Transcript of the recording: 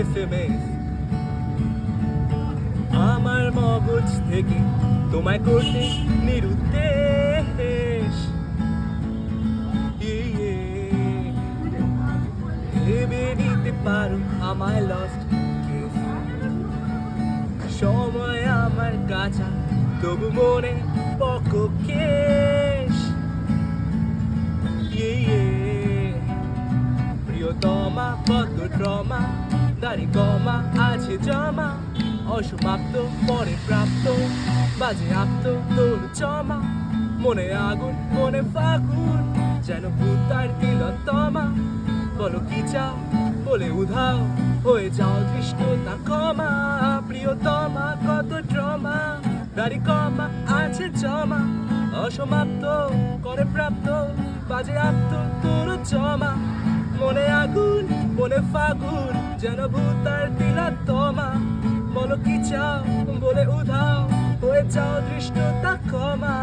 SMS আমার মগজ থেকে তোমায় করতে নিরুদ্দেশ ভেবে নিতে পারো আমায় লস্ট সময় আমার কাছা তবু মনে পকেশ প্রিয়তমা কত ড্রমা দাড়ি কমা আছে জমা অসমাপ্ত পরে প্রাপ্ত বাজে আপ্ত তোর চমা মনে আগুন মনে ফাগুন যেন ভূতার তিলোত্তমা বলো কি চাও বলে উধাও হয়ে যাও দৃষ্টতা ক্ষমা প্রিয়তমা কত ড্রমা দাড়ি কমা আছে জমা অসমাপ্ত করে প্রাপ্ত বাজে আপ্ত তোর চমা মনে আগুন মনে ফাগুন যেন ভূতার তিলোত্তমা বলো কি চাও বলে উধাও হয়ে যাও দৃষ্টতা ক্ষমা